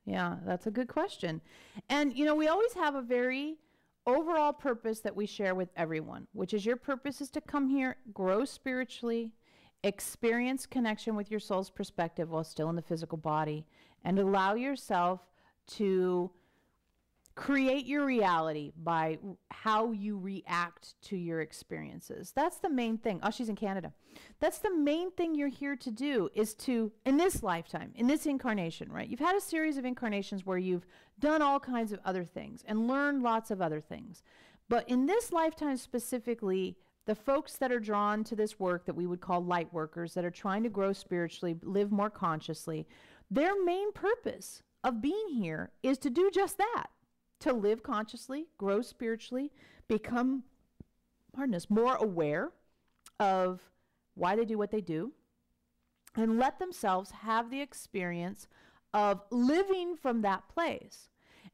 Yeah, that's a good question. And, we always have a very overall purpose that we share with everyone, which is your purpose is to come here, grow spiritually, experience connection with your soul's perspective while still in the physical body, and allow yourself to create your reality by how you react to your experiences. That's the main thing. Oh, she's in Canada. That's the main thing you're here to do, is to, in this lifetime, in this incarnation, right? You've had a series of incarnations where you've done all kinds of other things and learned lots of other things. But in this lifetime specifically, the folks that are drawn to this work that we would call light workers, that are trying to grow spiritually, live more consciously, their main purpose of being here is to do just that. To live consciously, grow spiritually, become, more aware of why they do what they do, and let themselves have the experience of living from that place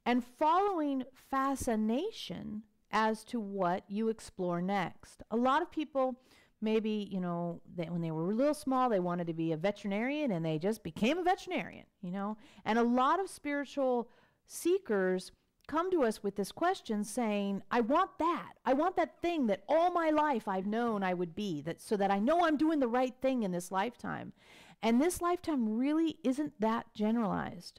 and following fascination as to what you explore next. A lot of people, maybe, when they were real small, they wanted to be a veterinarian and they just became a veterinarian, And a lot of spiritual seekers come to us with this question saying, I want that thing that all my life I've known I would be, so that I know I'm doing the right thing in this lifetime. And this lifetime really isn't that generalized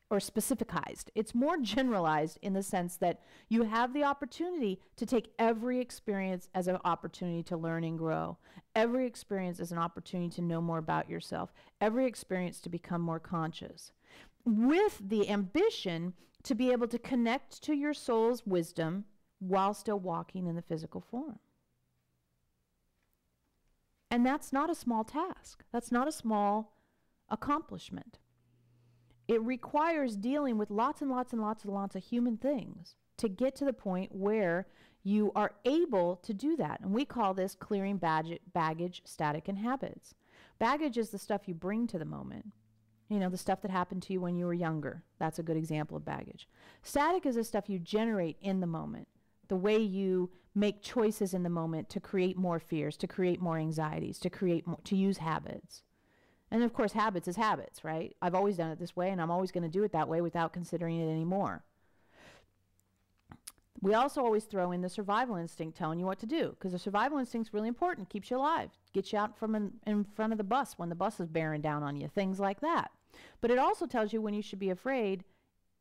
or specificized. It's more generalized in the sense that you have the opportunity to take every experience as an opportunity to learn and grow. Every experience is an opportunity to know more about yourself. Every experience to become more conscious, with the ambition to be able to connect to your soul's wisdom while still walking in the physical form. And that's not a small task. That's not a small accomplishment. It requires dealing with lots and lots and lots and lots of human things to get to the point where you are able to do that. And we call this clearing baggage, static, and habits. Baggage is the stuff you bring to the moment. The stuff that happened to you when you were younger. That's a good example of baggage. Static is the stuff you generate in the moment. The way you make choices in the moment to create more fears, to create more anxieties, to use habits. And of course, habits is habits, right? I've always done it this way, and I'm always going to do it that way without considering it anymore. We also always throw in the survival instinct telling you what to do, because the survival instinct is really important. Keeps you alive. Gets you out from in front of the bus when the bus is bearing down on you, things like that. But it also tells you when you should be afraid,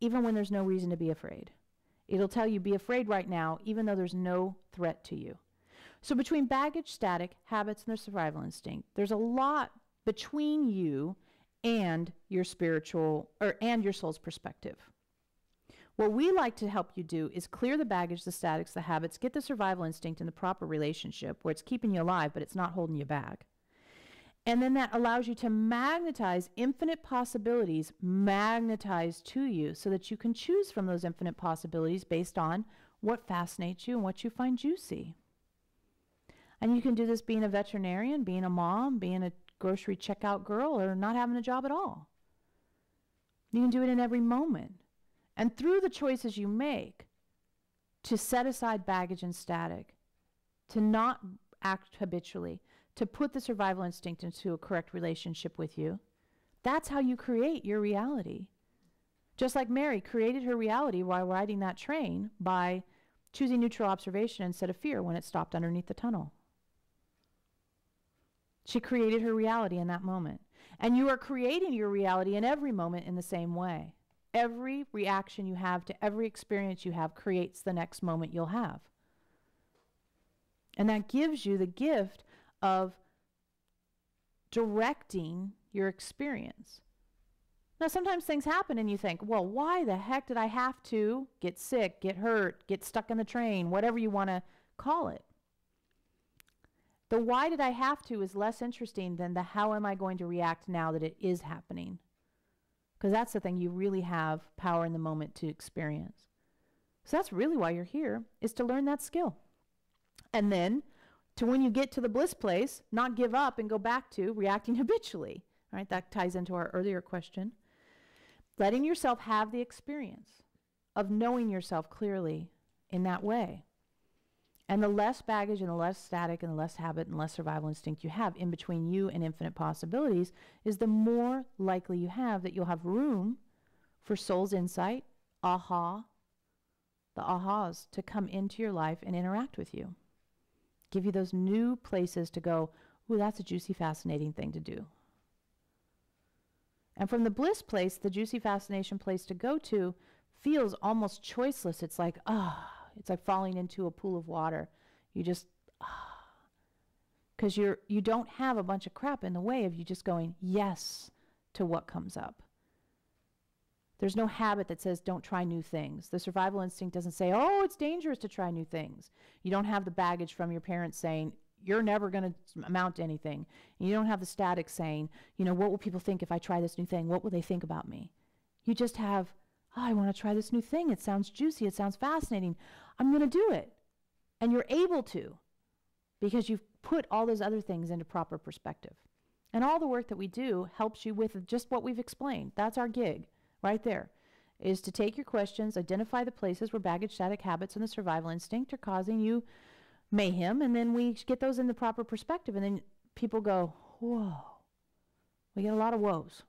even when there's no reason to be afraid. It'll tell you be afraid right now, even though there's no threat to you. So between baggage, static, habits, and the survival instinct, there's a lot between you and your and your soul's perspective. What we like to help you do is clear the baggage, the statics, the habits, get the survival instinct in the proper relationship where it's keeping you alive, but it's not holding you back. And then that allows you to magnetize infinite possibilities, magnetize to you, so that you can choose from those infinite possibilities based on what fascinates you and what you find juicy. And you can do this being a veterinarian, being a mom, being a grocery checkout girl, or not having a job at all. You can do it in every moment. And through the choices you make to set aside baggage and static, to not act habitually, to put the survival instinct into a correct relationship with you, that's how you create your reality. Just like Mary created her reality while riding that train by choosing neutral observation instead of fear when it stopped underneath the tunnel. She created her reality in that moment. And you are creating your reality in every moment in the same way. Every reaction you have to every experience you have creates the next moment you'll have. And that gives you the gift of directing your experience. Now, sometimes things happen and you think, well, why the heck did I have to get sick, get hurt, get stuck in the train, whatever you want to call it? The why did I have to is less interesting than the how am I going to react now that it is happening. Because that's the thing you really have power in the moment to experience. So that's really why you're here, is to learn that skill. And then, to when you get to the bliss place, not give up and go back to reacting habitually. All right, that ties into our earlier question. Letting yourself have the experience of knowing yourself clearly in that way. And the less baggage and the less static and the less habit and less survival instinct you have in between you and infinite possibilities is the more likely you have that you'll have room for soul's insight, aha, the ahas to come into your life and interact with you. Give you those new places to go, ooh, that's a juicy, fascinating thing to do. And from the bliss place, the juicy fascination place to go to feels almost choiceless. It's like, it's like falling into a pool of water. You just, because you don't have a bunch of crap in the way of you just going yes to what comes up. There's no habit that says don't try new things. The survival instinct doesn't say, oh, it's dangerous to try new things. You don't have the baggage from your parents saying, you're never going to amount to anything. And you don't have the static saying, you know, what will people think if I try this new thing? What will they think about me? You just have, oh, I want to try this new thing. It sounds juicy. It sounds fascinating. I'm going to do it. And you're able to because you've put all those other things into proper perspective. And all the work that we do helps you with just what we've explained. That's our gig right there, is to take your questions, identify the places where baggage, static habits, and the survival instinct are causing you mayhem, and then we get those in the proper perspective, and then people go, whoa. We get a lot of woes.